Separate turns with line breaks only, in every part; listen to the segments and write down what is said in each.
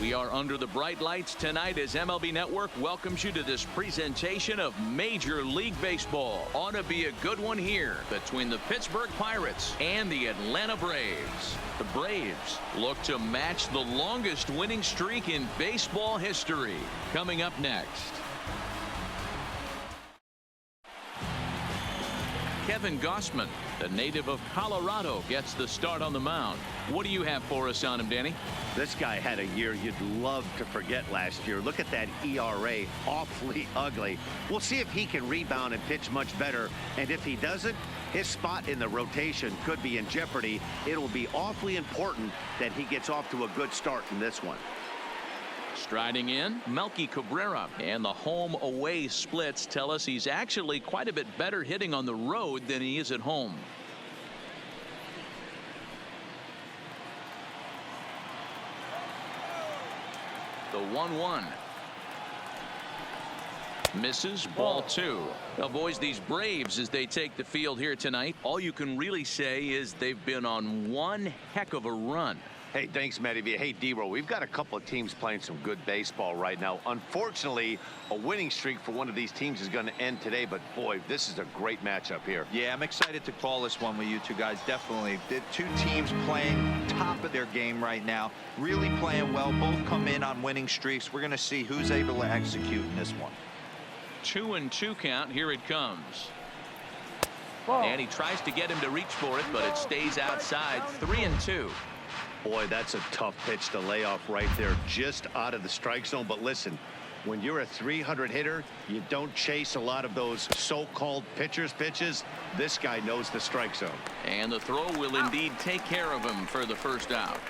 We are under the bright lights tonight as MLB Network welcomes you to this presentation of Major League Baseball. Ought to be a good one here between the Pittsburgh Pirates and the Atlanta Braves. The Braves look to match the longest winning streak in baseball history. Coming up next. Kevin Gausman, the native of Colorado, gets the start on the mound. What do you have for us on him, Danny?
This guy had a year you'd love to forget last year. Look at that ERA, awfully ugly. We'll see if he can rebound and pitch much better. And if he doesn't, his spot in the rotation could be in jeopardy. It'll be awfully important that he gets off to a good start in this one.
Striding in, Melky Cabrera, and the home-away splits tell us he's actually quite a bit better hitting on the road than he is at home. The 1-1. Misses, ball 2. Now, boys, these Braves, as they take the field here tonight, all you can really say is they've been on one heck of a run.
Hey, thanks, Matty V. Hey, D-Row, we've got a couple of teams playing some good baseball right now. Unfortunately, a winning streak for one of these teams is going to end today, but boy, this is a great matchup here.
Yeah, I'm excited to call this one with you two guys. Definitely. The two teams playing top of their game right now, really playing well. Both come in on winning streaks. We're going to see who's able to execute in this one.
2-2 count. Here it comes. And he tries to get him to reach for it, but it stays outside. 3-2.
Boy, that's a tough pitch to lay off right there, just out of the strike zone. But listen, when you're a 300 hitter, you don't chase a lot of those so-called pitcher's pitches. This guy knows the strike zone.
And the throw will indeed take care of him for the first out.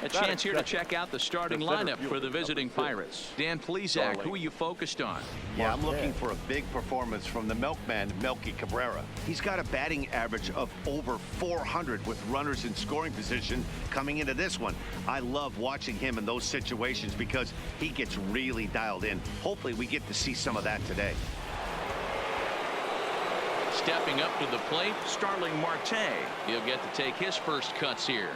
A chance here to check out the starting lineup for the visiting Pirates. Dan Plesac, who are you focused on?
Yeah, I'm looking for a big performance from the milkman, Melky Cabrera. He's got a batting average of over 400 with runners in scoring position coming into this one. I love watching him in those situations because he gets really dialed in. Hopefully we get to see some of that today.
Stepping up to the plate, Starling Marte. He'll get to take his first cuts here.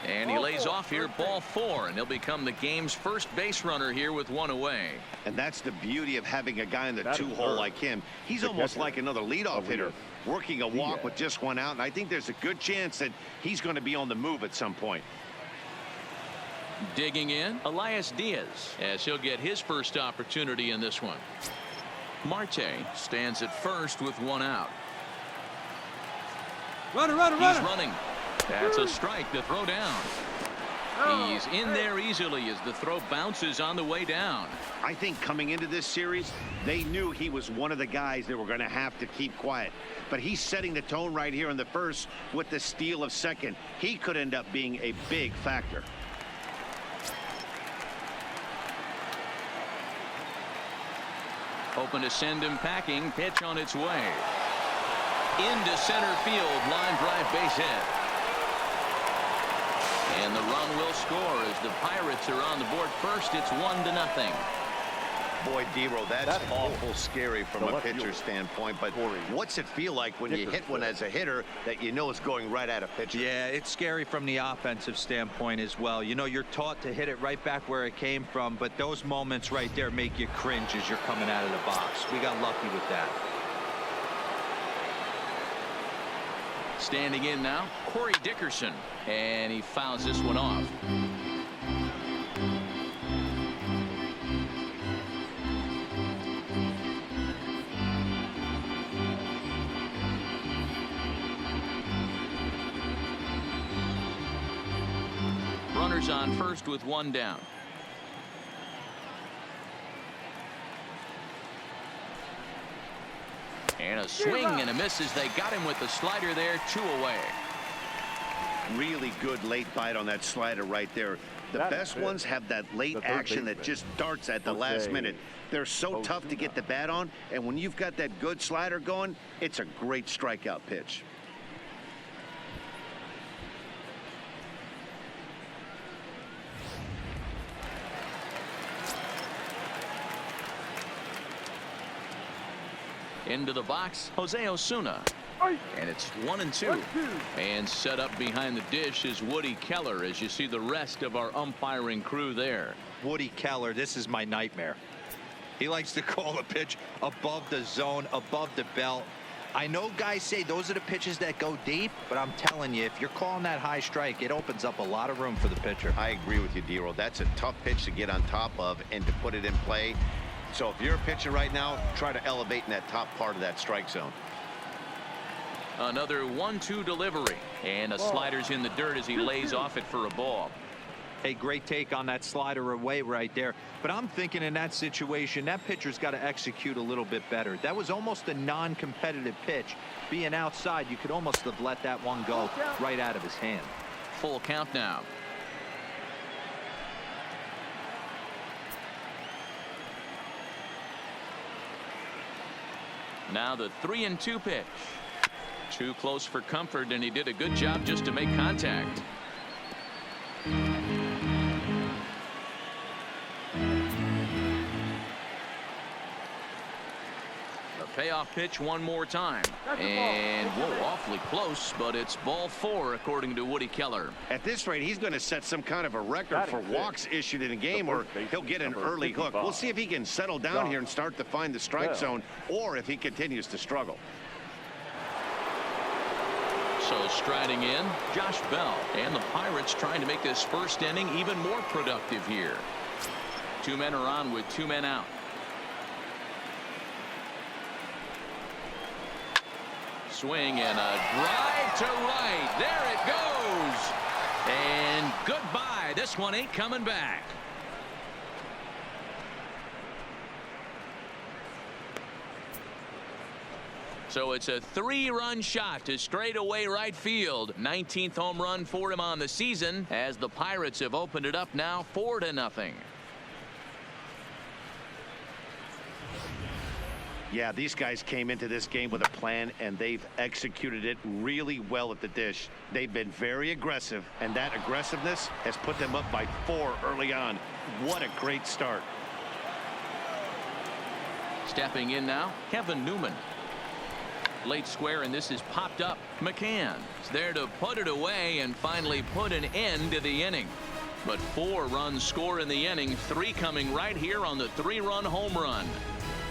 And he lays off here, ball 4, and he'll become the game's first base runner here with one away.
And that's the beauty of having a guy in the two-hole like him. He's almost like another leadoff hitter, working a walk with just one out, and I think there's a good chance that he's going to be on the move at some point.
Digging in, Elias Diaz, as he'll get his first opportunity in this one. Marte stands at first with one out.
Runner.
He's running. That's a strike to throw down. He's in there easily as the throw bounces on the way down.
I think coming into this series, they knew he was one of the guys that were going to have to keep quiet. But he's setting the tone right here in the first with the steal of second. He could end up being a big factor.
Open to send him packing. Pitch on its way. Into center field. Line drive, base hit. And the run will score as the Pirates are on the board first. It's 1-0.
Boy, D-Row, that's awful scary from a pitcher's standpoint. But what's it feel like when you hit one as a hitter that you know is going right at a pitcher?
Yeah, it's scary from the offensive standpoint as well. You know, you're taught to hit it right back where it came from, but those moments right there make you cringe as you're coming out of the box. We got lucky with that.
Standing in now, Corey Dickerson, and he fouls this one off. Runners on first with one down. And a swing and a miss as they got him with the slider there, 2 away.
Really good late bite on that slider right there. The best ones have that late action that just darts at the last minute. They're so tough to get the bat on, and when you've got that good slider going, it's a great strikeout pitch.
Into the box, Jose Osuna. And it's 1-2. And set up behind the dish is Woody Keller as you see the rest of our umpiring crew there.
Woody Keller, this is my nightmare. He likes to call a pitch above the zone, above the belt. I know guys say those are the pitches that go deep, but I'm telling you, if you're calling that high strike, it opens up a lot of room for the pitcher.
I agree with you, D-Roll. That's a tough pitch to get on top of and to put it in play. So if you're a pitcher right now, try to elevate in that top part of that strike zone.
Another 1-2 delivery, and a slider's in the dirt as he lays off it for a ball.
A great take on that slider away right there. But I'm thinking in that situation, that pitcher's got to execute a little bit better. That was almost a non-competitive pitch. Being outside, you could almost have let that one go right out of his hand.
Full count now. Now the 3-2 pitch. Too close for comfort, and he did a good job just to make contact. The payoff pitch one more time. And whoa, awfully close, but it's ball 4 according to Woody Keller.
At this rate, he's going to set some kind of a record for walks issued in a game, or he'll get an early hook. We'll see if he can settle down here and start to find the strike zone, or if he continues to struggle.
So striding in, Josh Bell, and the Pirates trying to make this first inning even more productive here. 2 men are on with 2 men out. Swing and a drive to right. There it goes. And goodbye. This one ain't coming back. So it's a 3-run shot to straightaway right field. 19th home run for him on the season as the Pirates have opened it up now 4-0.
Yeah, these guys came into this game with a plan, and they've executed it really well at the dish. They've been very aggressive, and that aggressiveness has put them up by 4 early on. What a great start.
Stepping in now, Kevin Newman. Late square, and this is popped up. McCann is there to put it away and finally put an end to the inning. But 4 runs score in the inning, 3 coming right here on the 3-run home run.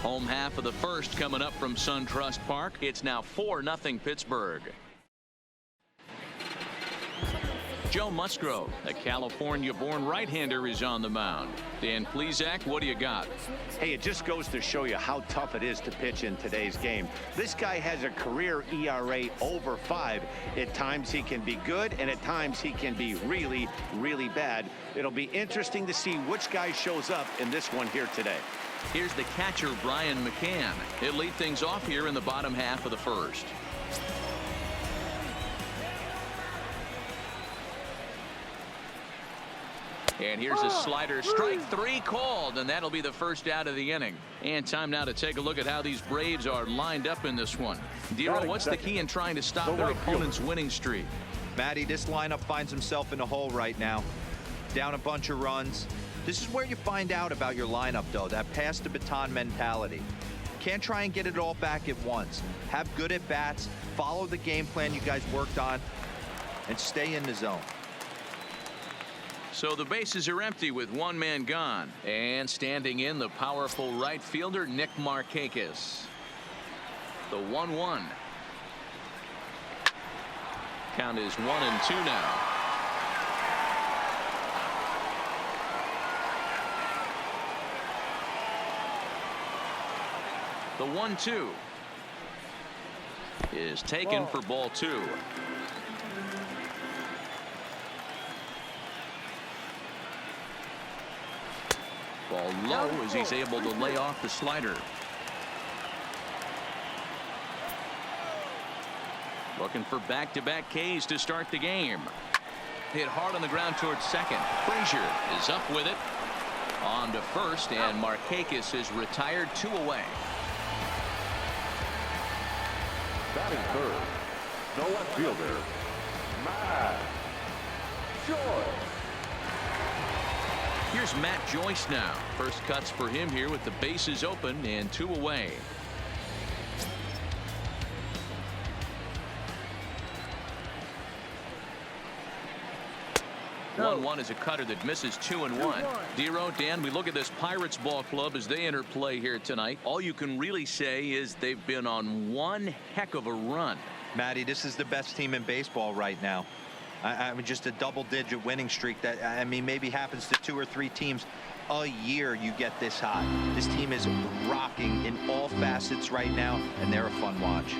Home half of the first coming up from SunTrust Park. It's now 4-0 Pittsburgh. Joe Musgrove, a California-born right-hander, is on the mound. Dan Plesac, what do you got?
Hey, it just goes to show you how tough it is to pitch in today's game. This guy has a career ERA over 5. At times he can be good, and at times he can be really, really bad. It'll be interesting to see which guy shows up in this one here today.
Here's the catcher, Brian McCann. He'll lead things off here in the bottom half of the first. And here's a slider, strike 3 called, and that'll be the first out of the inning. And time now to take a look at how these Braves are lined up in this one. Dero, what's the key in trying to stop their opponent's winning streak?
Matty, this lineup finds himself in a hole right now. Down a bunch of runs. This is where you find out about your lineup, though, that pass the baton mentality. Can't try and get it all back at once. Have good at-bats, follow the game plan you guys worked on, and stay in the zone.
So the bases are empty with 1 man gone. And standing in, the powerful right fielder, Nick Markakis. The 1-1. Count is 1-2 now. The 1-2 is taken for ball 2. Ball low as he's able to lay off the slider. Looking for back-to-back Ks to start the game. Hit hard on the ground towards second. Frazier is up with it. On to first, and Markakis is retired 2 away.
Batting third, the left fielder, Matt Joyce.
Here's Matt Joyce now. First cuts for him here with the bases open and 2 away. 1-1 is a cutter that misses 2-1. Dero, Dan, we look at this Pirates ball club as they enter play here tonight. All you can really say is they've been on one heck of a run.
Matty, this is the best team in baseball right now. I mean, just a double-digit winning streak that, I mean, maybe happens to 2 or 3 teams a year. You get this hot. This team is rocking in all facets right now, and they're a fun watch.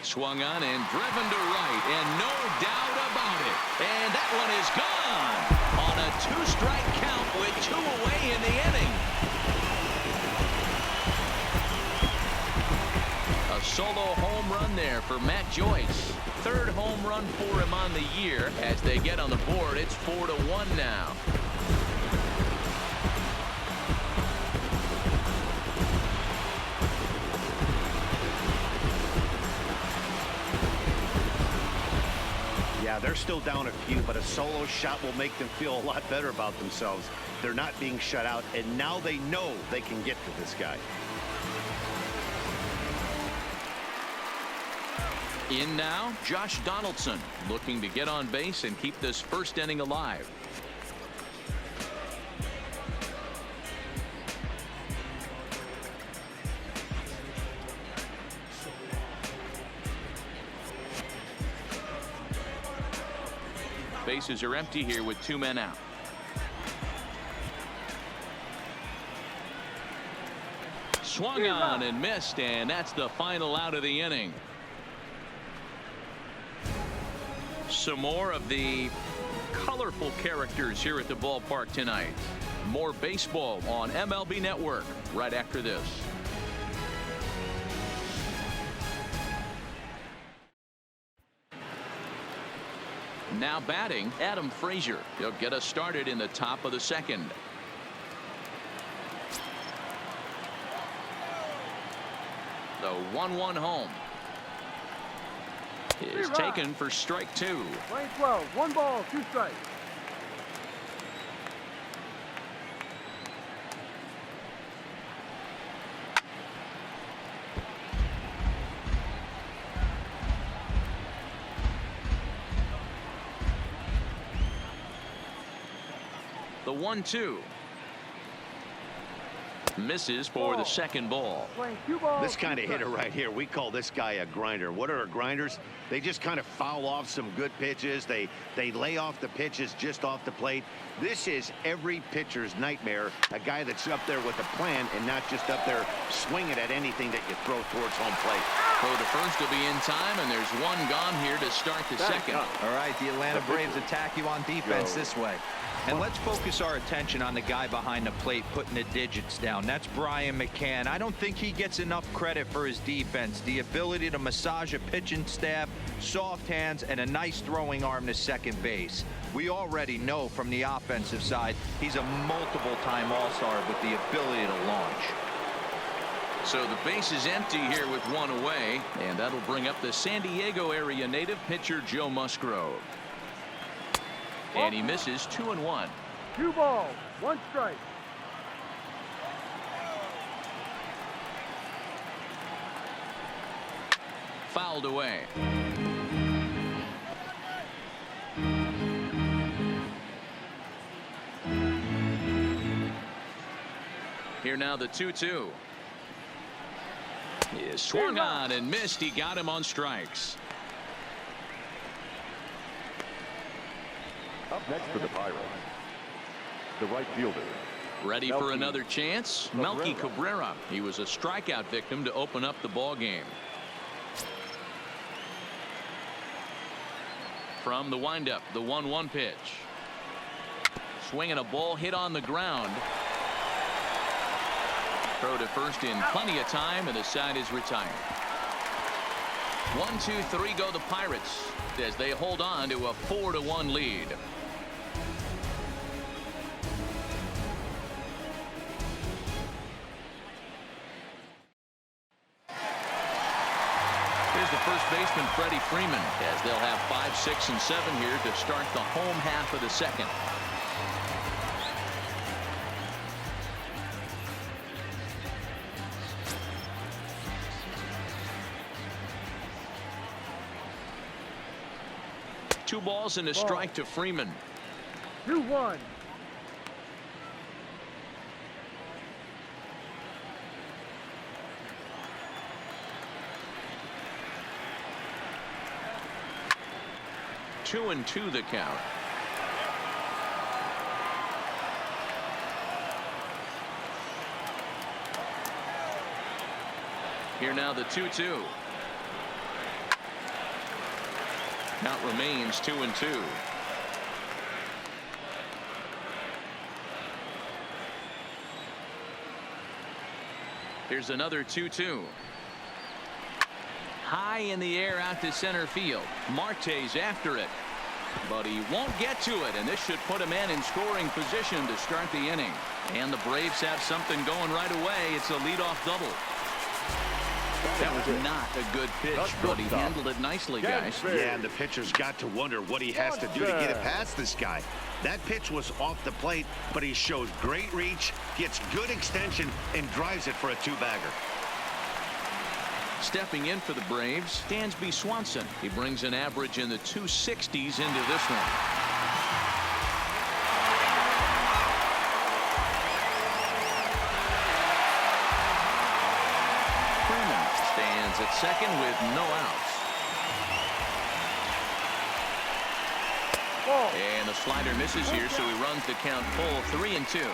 Swung on and driven to right, and no doubt about it. And that one is gone on a 2-strike count with 2 away in the inning. A solo home run there for Matt Joyce. 3rd home run for him on the year. As they get on the board, it's 4-1 now.
Yeah, they're still down a few, but a solo shot will make them feel a lot better about themselves. They're not being shut out, and now they know they can get to this guy.
In now, Josh Donaldson, looking to get on base and keep this first inning alive. Bases are empty here with 2 men out. Swung on and missed, and that's the final out of the inning. Some more of the colorful characters here at the ballpark tonight. More baseball on MLB Network right after this. Now batting, Adam Frazier. He'll get us started in the top of the 2nd. The 1-1 home is taken for strike 2.
Line 12, 1 ball, 2 strikes.
The 1-2 misses for the 2nd ball.
This kind of hitter right here, we call this guy a grinder. What are grinders? They just kind of foul off some good pitches. They lay off the pitches just off the plate. This is every pitcher's nightmare, a guy that's up there with a plan and not just up there swinging at anything that you throw towards home plate.
Throw to first will be in time, and there's 1 gone here to start the 2nd.
All right, the Atlanta Braves attack you on defense this way. And let's focus our attention on the guy behind the plate putting the digits down. That's Brian McCann. I don't think he gets enough credit for his defense. The ability to massage a pitching staff, soft hands, and a nice throwing arm to second base. We already know from the offensive side, he's a multiple-time All-Star with the ability to launch.
So the base is empty here with 1 away, and that'll bring up the San Diego area native pitcher Joe Musgrove. And he misses 2-1.
2 balls, 1 strike.
Fouled away. Here now the 2-2. He is swung on and missed. He got him on strikes.
Up next for the Pirates, the right fielder.
Ready for another chance? Melky Cabrera. He was a strikeout victim to open up the ball game. From the windup, the 1-1 pitch. Swinging a ball hit on the ground. Throw to first in plenty of time, and the side is retired. 1, 2, 3 go the Pirates as they hold on to a 4-1 lead. Here's the first baseman, Freddie Freeman, as they'll have 5, 6, and 7 here to start the home half of the 2nd. 2 balls and a strike to Freeman.
2-1.
Two and 2 the count. Here now the 2-2. Count remains 2-2. Here's another 2-2. High in the air out to center field. Marte's after it, but he won't get to it, and this should put a man in scoring position to start the inning. And the Braves have something going right away. It's a leadoff double. That was not a good pitch, but he handled it nicely, guys.
Yeah, and the pitcher's got to wonder what he has to do to get it past this guy. That pitch was off the plate, but he shows great reach, gets good extension, and drives it for a 2-bagger.
Stepping in for the Braves, Dansby Swanson. He brings an average in the 260s into this one. Freeman stands at second with no outs. And the slider misses here, so he runs the count full 3-2.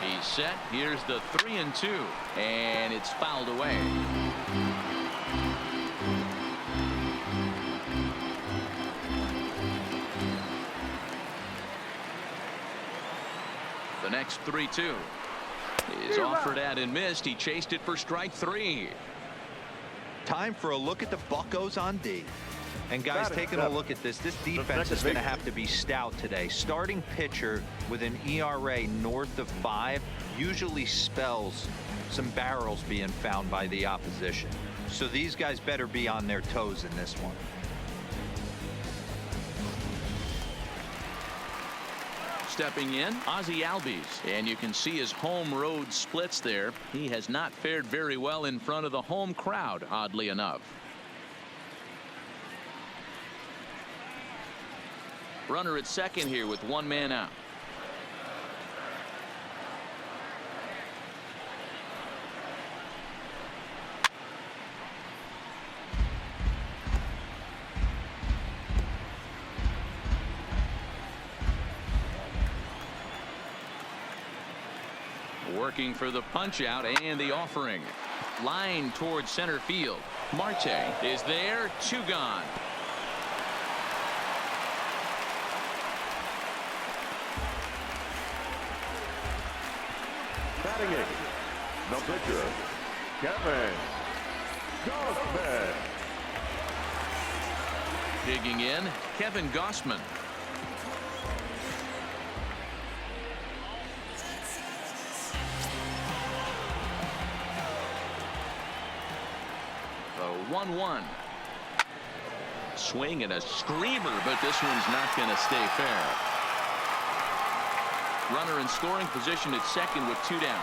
He's set. Here's the 3-2, and it's fouled away. The next 3-2 is offered at and missed. He chased it for strike 3.
Time for a look at the Buccos on D. And guys, taking a look at this defense is going to have to be stout today. Starting pitcher with an ERA north of 5 usually spells some barrels being found by the opposition. So these guys better be on their toes in this one.
Stepping in, Ozzie Albies, and you can see his home road splits there. He has not fared very well in front of the home crowd, oddly enough. Runner at second here with 1 man out. Working for the punch out and the offering. Line towards center field. Marte is there. 2 gone.
Batting eighth, the pitcher, Kevin Gausman.
Digging in, Kevin Gausman. The 1-1. Swing and a screamer, but this one's not going to stay fair. Runner in scoring position at second with 2 down.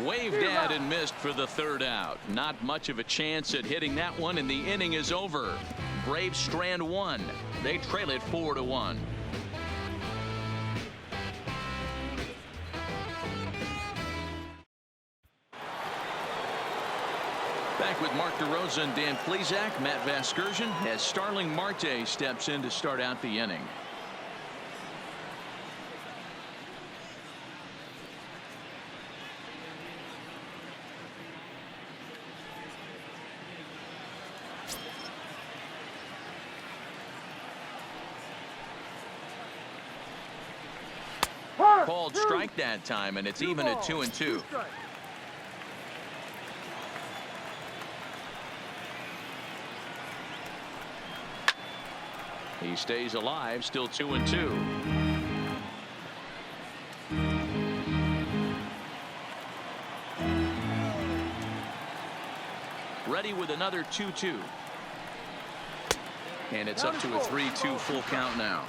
Waved at and missed for the 3rd out. Not much of a chance at hitting that one, and the inning is over. Braves strand 1. They trail it 4-1. Back with Mark DeRosa and Dan Plesac. Matt Vasgersian as Starling Marte steps in to start out the inning. Called strike that time, and it's even at 2-2. He stays alive, still 2-2. Ready with another 2-2. And it's up to a 3-2 full count now.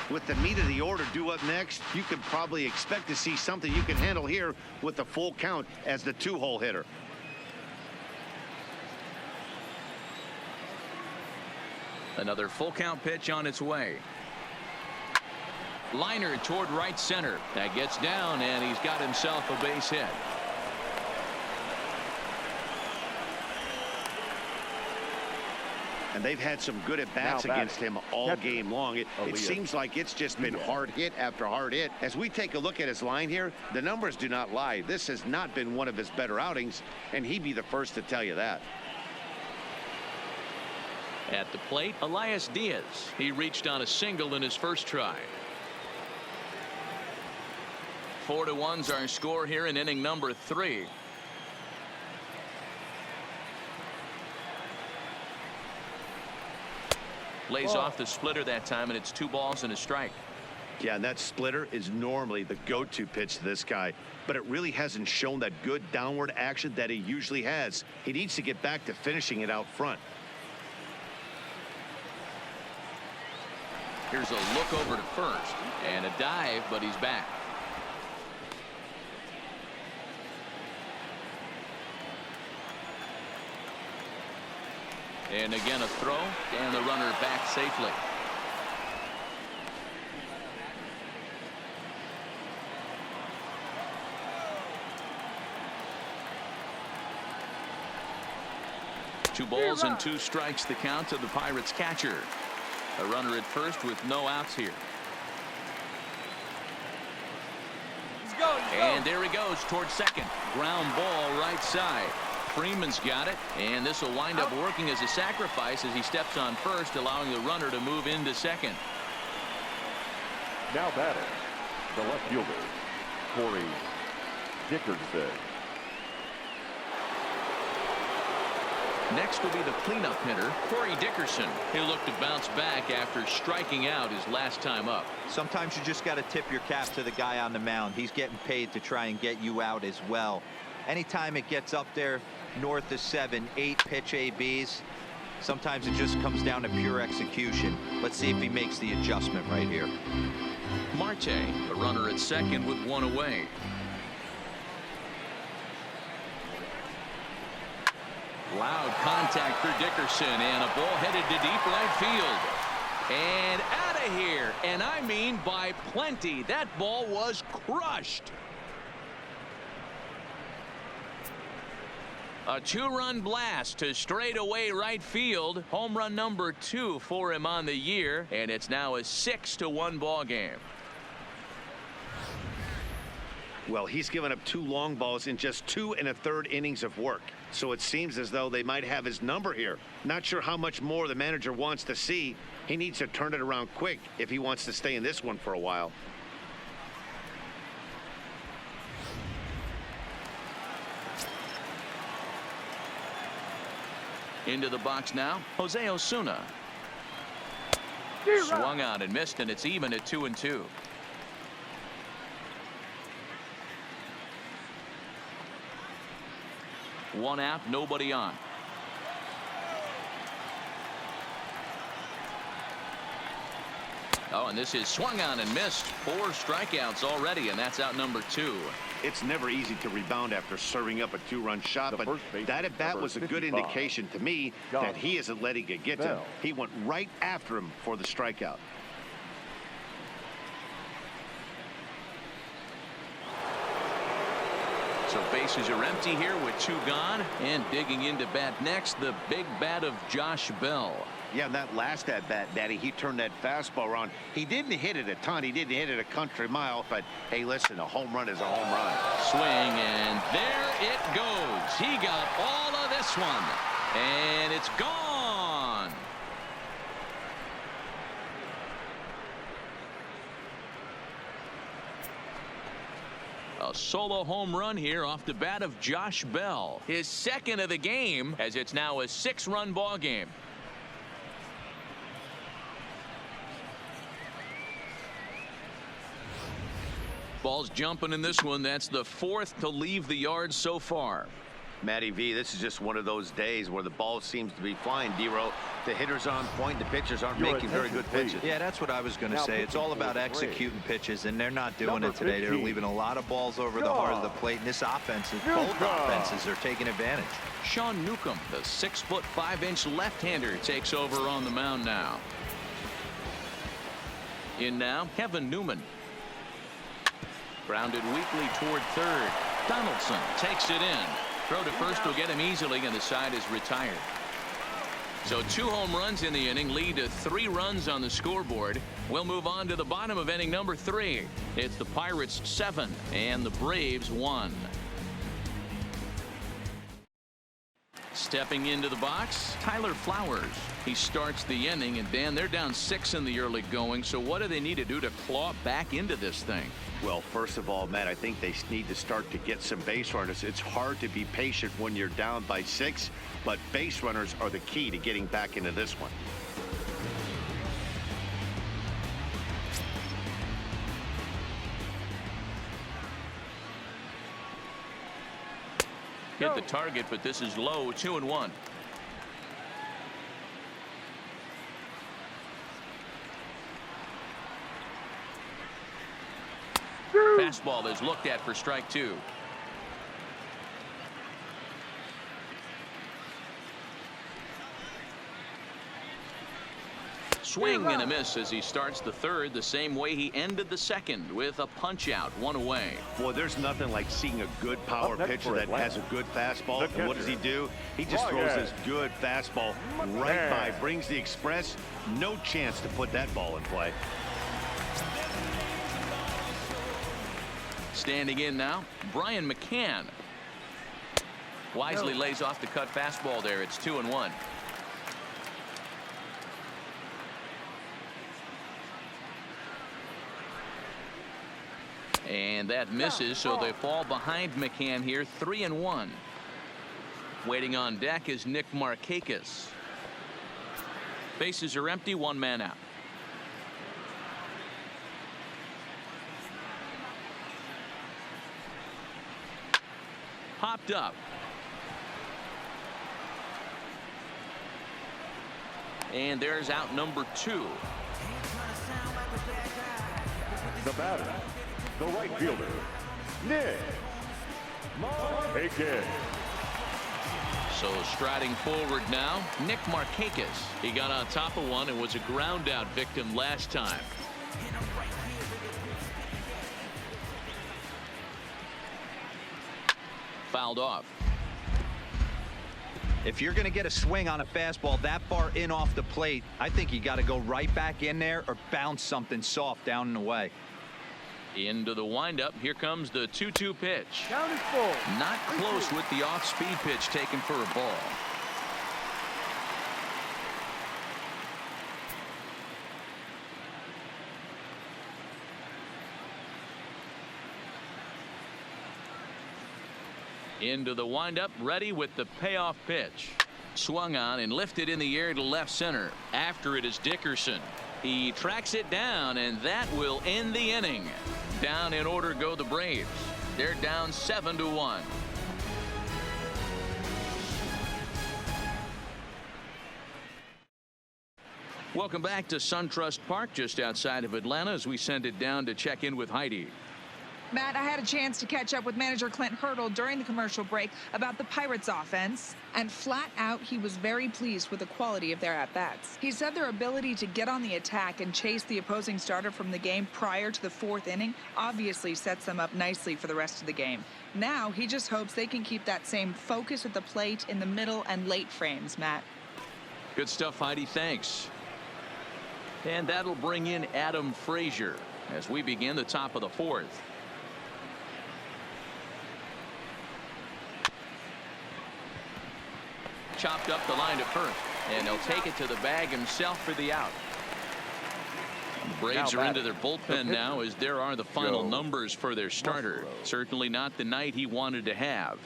With the meat of the order due up next, you could probably expect to see something you can handle here with the full count as the 2-hole hitter.
Another full count pitch on its way. Liner toward right center. That gets down, and he's got himself a base hit.
And they've had some good at-bats against him all game long. It seems like it's just been hard hit after hard hit. As we take a look at his line here, the numbers do not lie. This has not been one of his better outings, and he'd be the first to tell you that.
At the plate, Elias Diaz. He reached on a single in his first try. 4-1's our score here in inning number 3. Lays off the splitter that time, and it's 2 balls and a strike.
Yeah, and that splitter is normally the go-to pitch to this guy, but it really hasn't shown that good downward action that he usually has. He needs to get back to finishing it out front.
Here's a look over to first, and a dive, but he's back. And again a throw, and the runner back safely. Two balls and 2 strikes the count to the Pirates catcher. A runner at first with no outs here. And there he goes towards second. Ground ball right side. Freeman's got it, and this will wind up working as a sacrifice as he steps on first, allowing the runner to move into second.
Now batting, the left fielder, Corey Dickerson.
Next will be the cleanup hitter, Corey Dickerson. He'll look to bounce back after striking out his last time up.
Sometimes you just got to tip your cap to the guy on the mound. He's getting paid to try and get you out as well. Anytime it gets up there north of 7, 8 pitch ABs, sometimes it just comes down to pure execution. Let's see if he makes the adjustment right here.
Marte, a runner at second with 1 away. Loud contact for Dickerson, and a ball headed to deep right field. And out of here, and I mean by plenty. That ball was crushed. A 2-run blast to straightaway right field. Home run number 2 for him on the year, and it's now a 6-1 ball game.
Well, he's given up 2 long balls in just 2 1/3 innings of work. So it seems as though they might have his number here. Not sure how much more the manager wants to see. He needs to turn it around quick if he wants to stay in this one for a while.
Into the box now, Jose Osuna. Swung on and missed, and it's even at 2-2. One out, nobody on. Oh, and this is swung on and missed. 4 strikeouts already, and that's out number 2.
It's never easy to rebound after serving up a 2-run shot, but that at bat was a good indication to me that he isn't letting it get to him. He went right after him for the strikeout.
So bases are empty here with 2 gone, and digging into bat next, the big bat of Josh Bell.
Yeah, and that last at bat, Daddy, he turned that fastball around. He didn't hit it a ton. He didn't hit it a country mile, but hey, listen, a home run is a home run.
Swing, and there it goes. He got all of this one, and it's gone. A solo home run here off the bat of Josh Bell. His second of the game, as it's now a 6-run ball game. Ball's jumping in this one. That's the 4th to leave the yard so far.
Matty V, this is just one of those days where the ball seems to be flying. D-Row, the hitters are on point, the pitchers aren't making very good pitches.
Yeah, that's what I was going to say. It's all about executing pitches, and they're not doing it today. They're leaving a lot of balls over the heart of the plate, and this offense, both offenses are taking advantage.
Sean Newcomb, the 6'5" left-hander, takes over on the mound now. In now, Kevin Newman. Grounded weakly toward third. Donaldson takes it in. Throw to first will get him easily, and the side is retired. So 2 home runs in the inning lead to 3 runs on the scoreboard. We'll move on to the bottom of inning number 3. It's the Pirates 7 and the Braves 1. Stepping into the box, Tyler Flowers. He starts the inning, and Dan, they're down 6 in the early going. So what do they need to do to claw back into this thing?
Well, first of all, Matt, I think they need to start to get some base runners. It's hard to be patient when you're down by 6, but base runners are the key to getting back into this one.
Hit the target, but this is low. 2-1. Fastball is looked at for strike 2. Swing and a miss as he starts the third the same way he ended the second, with a punch out, 1 away.
Boy, there's nothing like seeing a good power pitcher that has a good fastball. And what does he do? He just throws this good fastball right by, brings the express. No chance to put that ball in play.
Standing in now, Brian McCann. Wisely lays off the cut fastball there. It's 2-1. And that misses, so they fall behind McCann here, 3-1. Waiting on deck is Nick Markakis. Bases are empty, 1 man out. Popped up. And there's out number 2.
The batter, the right fielder, Nick Markakis.
So striding forward now, Nick Markakis. He got on top of one and was a ground out victim last time. Fouled off.
If you're going to get a swing on a fastball that far in off the plate, I think you got to go right back in there or bounce something soft down and away.
Into the windup. Here comes the 2-2 pitch.
Count is full.
Not close with the off-speed pitch taken for a ball. Into the windup, ready with the payoff pitch. Swung on and lifted in the air to left center. After it is Dickerson. He tracks it down, and that will end the inning. Down in order go the Braves. They're down 7-1. Welcome back to SunTrust Park just outside of Atlanta as we send it down to check in with Heidi.
Matt, I had a chance to catch up with manager Clint Hurdle during the commercial break about the Pirates offense, and flat out he was very pleased with the quality of their at-bats. He said their ability to get on the attack and chase the opposing starter from the game prior to the 4th inning obviously sets them up nicely for the rest of the game. Now he just hopes they can keep that same focus at the plate in the middle and late frames, Matt.
Good stuff, Heidi. Thanks. And that'll bring in Adam Frazier as we begin the top of the 4th. Chopped up the line to first, and he'll take it to the bag himself for the out. The Braves are into their bullpen now as there are the final numbers for their starter. Certainly not the night he wanted to have.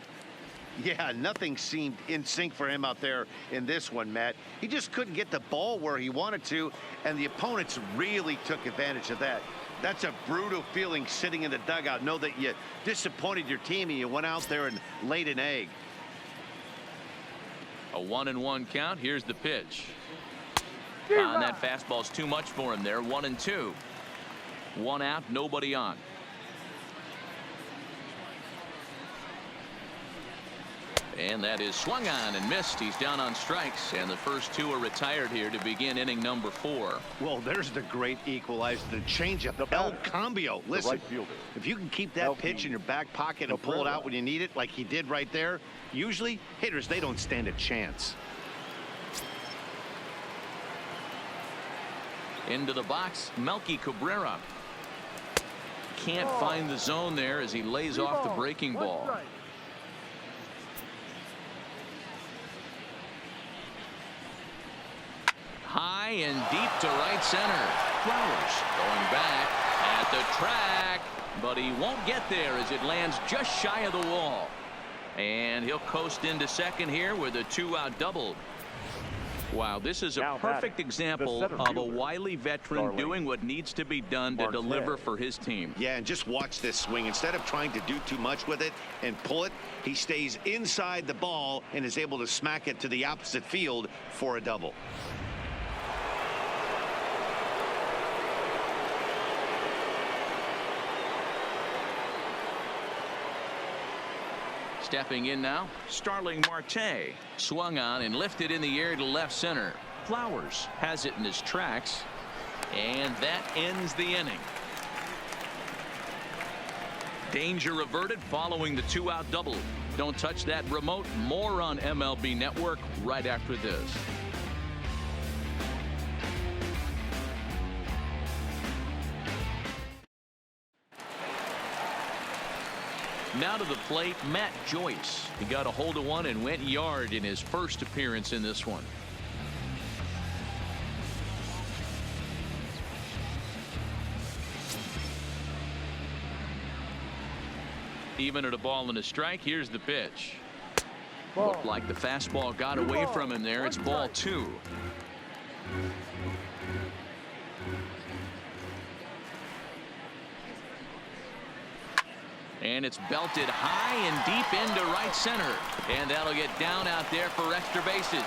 Yeah, nothing seemed in sync for him out there in this one, Matt. He just couldn't get the ball where he wanted to, and the opponents really took advantage of that. That's a brutal feeling sitting in the dugout. Know that you disappointed your team and you went out there and laid an egg.
A 1-1 count. Here's the pitch.
Zero.
And that fastball's too much for him there. 1-2. One out, nobody on. And that is swung on and missed. He's down on strikes, and the first two are retired here to begin inning number 4.
Well, there's the great equalizer, the changeup, El Cambio. Listen,
right fielder,
if you can keep that pitch in your back pocket and pull it out when you need it, like he did right there, usually hitters, they don't stand a chance.
Into the box, Melky Cabrera. Can't find the zone there as he lays off the breaking ball. High and deep to right center. Flowers going back at the track, but he won't get there as it lands just shy of the wall. And he'll coast into second here with a 2-out double. Wow, this is a perfect example of a wily veteran doing what needs to be done to deliver for his team.
Yeah, and just watch this swing. Instead of trying to do too much with it and pull it, he stays inside the ball and is able to smack it to the opposite field for a double.
Stepping in now, Starling Marte. Swung on and lifted in the air to left center. Flowers has it in his tracks, and that ends the inning. Danger averted following the 2-out double. Don't touch that remote. More on MLB Network right after this. Now to the plate, Matt Joyce. He got a hold of one and went yard in his first appearance in this one. Even at a ball and a strike, here's the pitch. Looked like the fastball got away from him there. It's ball 2. And it's belted high and deep into right center. And that'll get down out there for extra bases.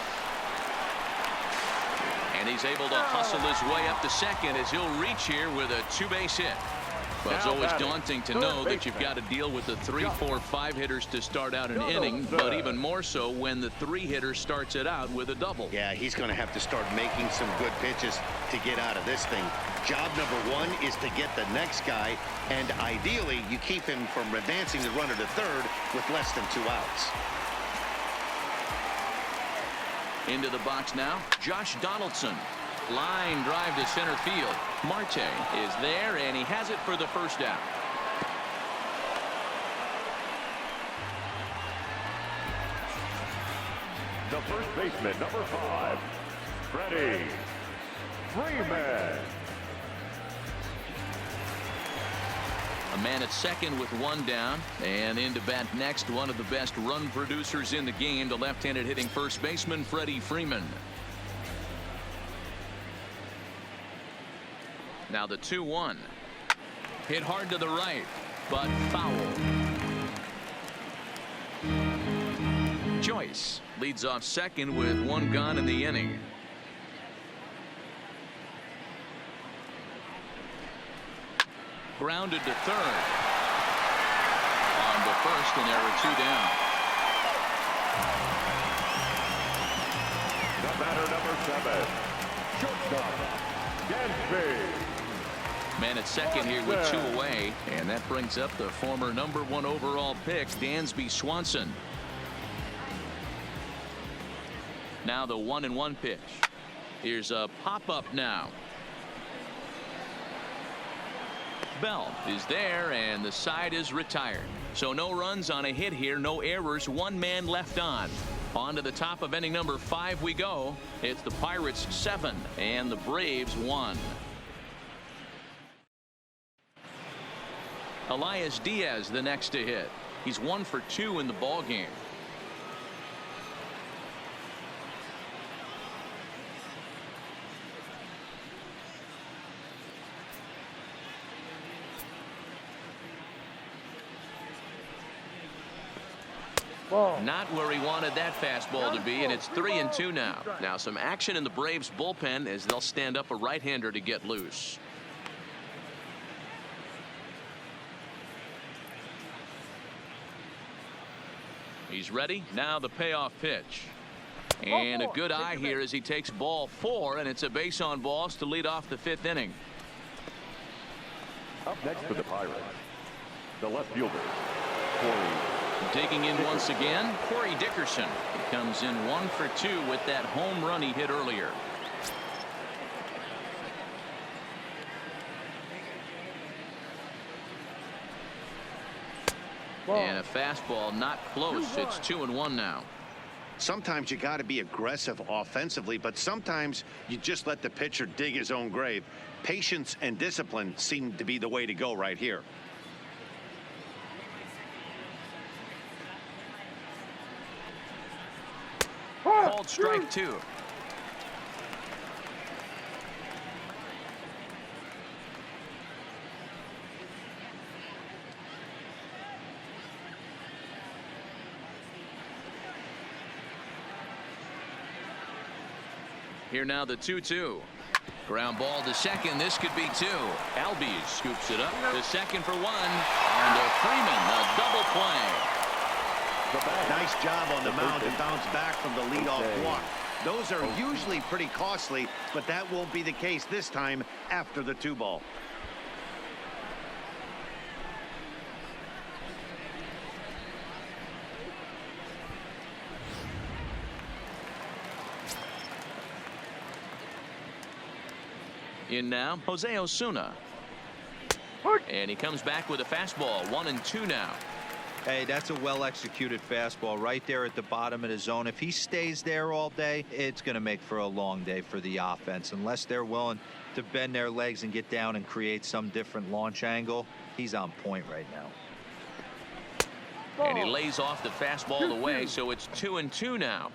And he's able to hustle his way up to second as he'll reach here with a 2-base hit. Well, it's always daunting to know that you've got to deal with the 3, 4, 5 hitters to start out an inning, but even more so when the 3 hitter starts it out with a double.
Yeah, he's going to have to start making some good pitches to get out of this thing. Job number 1 is to get the next guy, and ideally you keep him from advancing the runner to third with less than 2 outs.
Into the box now, Josh Donaldson. Line drive to center field. Marte is there, and he has it for the first out.
the first baseman, number 5, Freddie Freeman.
A man at second with 1 down, and into bat next, one of the best run producers in the game, the left-handed hitting first baseman Freddie Freeman. Now the 2-1. Hit hard to the right, but foul. Joyce leads off second with 1 gone in the inning. Grounded to third. On to first, and there are 2 down.
The batter, number 7, shortstop, Gansby.
Man at second here with 2 away, and that brings up the former number 1 overall pick, Dansby Swanson. Now the 1-1 pitch. Here's a pop-up now. Bell is there, and the side is retired. So no runs on a hit here, no errors, 1 man left on. On to the top of inning number 5 we go. It's the Pirates 7 and the Braves 1. Elias Diaz the next to hit. He's 1 for 2 in the ball game.
Ball.
Not where he wanted that fastball to be, and it's 3-2 now. Now some action in the Braves bullpen as they'll stand up a right-hander to get loose. He's ready. Now the payoff pitch. And a good eye here as he takes ball 4, and it's a base on balls to lead off the 5th inning.
Up next for the Pirates, the left fielder, Corey.
Digging in once again, Corey Dickerson. He comes in 1 for 2 with that home run he hit earlier. And a fastball not close. It's 2-1 now.
Sometimes you got to be aggressive offensively, but sometimes you just let the pitcher dig his own grave. Patience and discipline seem to be the way to go right here.
Called strike 2. Here now the 2-2. Ground ball to second. This could be 2. Albies scoops it up to second for 1. And Freeman, a double play.
Nice job on the mound to bounce back from the leadoff walk. Those are usually pretty costly, but that won't be the case this time after the 2-ball.
In now, Jose Osuna. And he comes back with a fastball. 1-2 now.
Hey, that's a well-executed fastball right there at the bottom of the zone. If he stays there all day, it's going to make for a long day for the offense. Unless they're willing to bend their legs and get down and create some different launch angle, he's on point right now.
And he lays off the fastball away, so it's 2-2 now.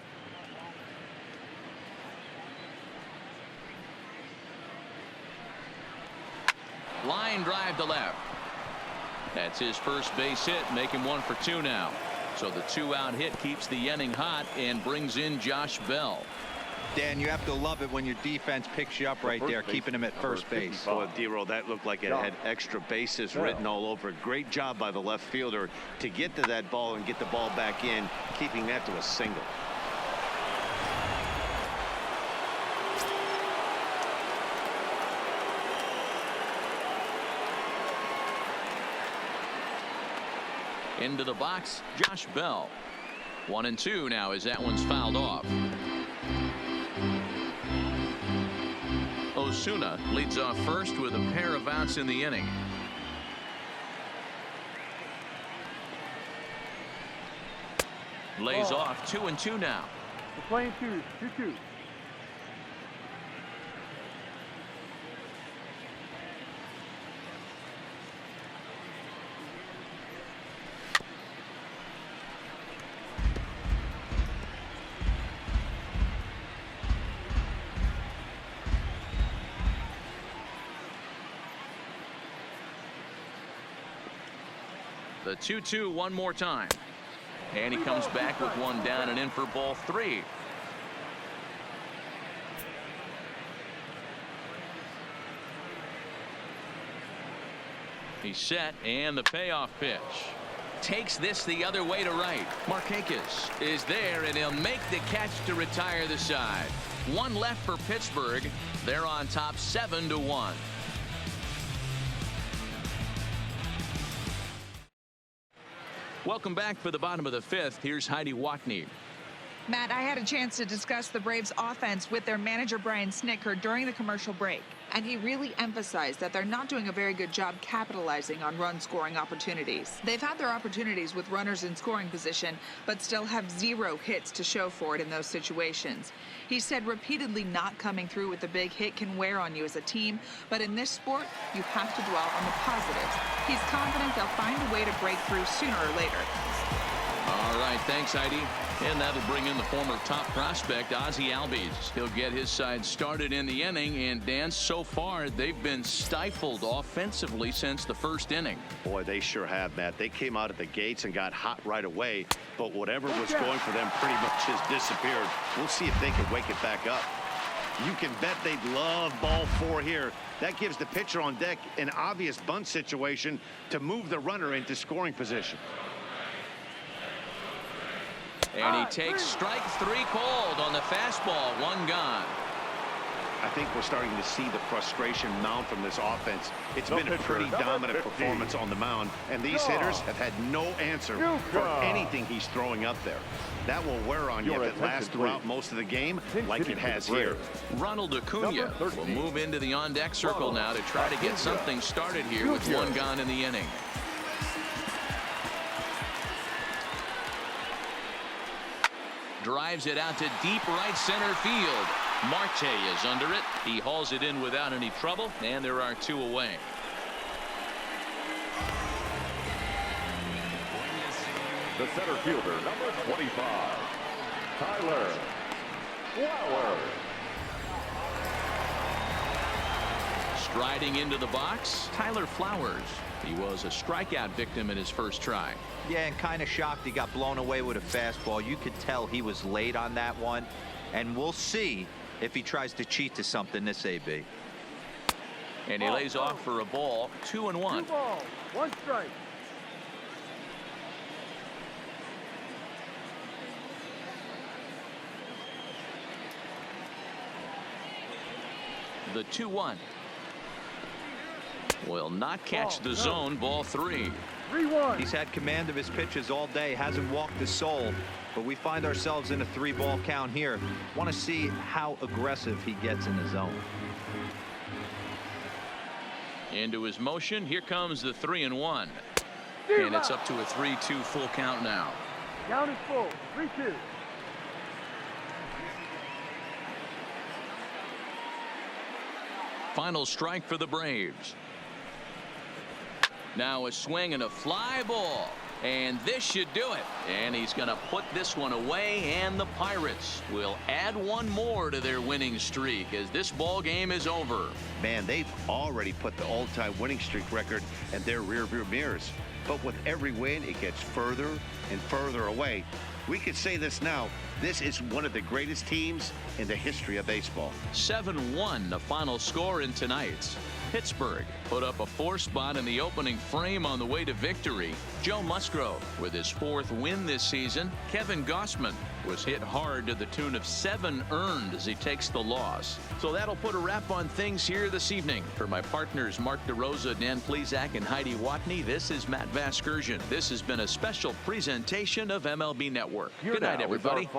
Line drive to left. That's his first base hit, make him 1 for 2 now. So the 2-out hit keeps the inning hot and brings in Josh Bell.
Dan, you have to love it when your defense picks you up right there, keeping him at first base.
Well, D-Roll, that looked like it had extra bases written all over it. Great job by the left fielder to get to that ball and get the ball back in, keeping that to a single.
Into the box, Josh Bell. 1-2 now as that one's fouled off. Osuna leads off first with a pair of outs in the inning. Lays off 2-2 now.
We're playing 2-2.
The 2-2 one more time. And he comes back with one down and in for ball 3. He's set, and the payoff pitch. Takes this the other way to right. Markakis is there, and he'll make the catch to retire the side. One left for Pittsburgh. They're on top 7-1. Welcome back for the bottom of the 5th. Here's Heidi Watney.
Matt, I had a chance to discuss the Braves offense with their manager Brian Snitker during the commercial break, and he really emphasized that they're not doing a very good job capitalizing on run scoring opportunities. They've had their opportunities with runners in scoring position, but still have 0 hits to show for it in those situations. He said repeatedly not coming through with a big hit can wear on you as a team, but in this sport, you have to dwell on the positives. He's confident they'll find a way to break through sooner or later.
All right, thanks, Heidi. And that'll bring in the former top prospect, Ozzie Albies. He'll get his side started in the inning, and Dan, so far they've been stifled offensively since the first inning.
Boy, they sure have, Matt. They came out of the gates and got hot right away, but whatever was going for them pretty much has disappeared. We'll see if they can wake it back up. You can bet they'd love ball 4 here. That gives the pitcher on deck an obvious bunt situation to move the runner into scoring position.
And he takes strike 3 called on the fastball. 1 gone.
I think we're starting to see the frustration mount from this offense. It's been a pretty dominant performance on the mound, and these hitters have had no answer for anything he's throwing up there. That will wear on you if it lasts throughout most of the game like it has here.
Ronald Acuna will move into the on-deck circle now to try to get something started here with 1 gone in the inning. Drives it out to deep right center field. Marte is under it. He hauls it in without any trouble, and there are 2 away.
The center fielder, number 25, Tyler Flowers.
Striding into the box, Tyler Flowers. He was a strikeout victim in his first try.
Yeah, and kind of shocked he got blown away with a fastball. You could tell he was late on that one, and we'll see if he tries to cheat to something this AB.
And he lays off for a ball. 2-1.
2 balls, 1 strike.
The 2-1 will not catch the zone. Ball 3.
3-1.
He's had command of his pitches all day, hasn't walked a soul, but we find ourselves in a 3-ball count here. Want to see how aggressive he gets in the zone.
Into his motion. Here comes the 3-1. And it's up to a 3-2 full count now.
Count is full. 3-2.
Final strike for the Braves. Now a swing and a fly ball, and this should do it. And he's going to put this one away, and the Pirates will add 1 more to their winning streak as this ball game is over.
Man, they've already put the all-time winning streak record in their rearview mirrors. But with every win, it gets further and further away. We could say this now. This is one of the greatest teams in the history of baseball.
7-1 the final score in tonight's. Pittsburgh put up a 4 spot in the opening frame on the way to victory. Joe Musgrove with his 4th win this season. Kevin Gossman was hit hard to the tune of 7 earned as he takes the loss. So that'll put a wrap on things here this evening. For my partners Mark DeRosa, Dan Plesac, and Heidi Watney, this is Matt Vasgersian. This has been a special presentation of MLB Network. Good night, everybody.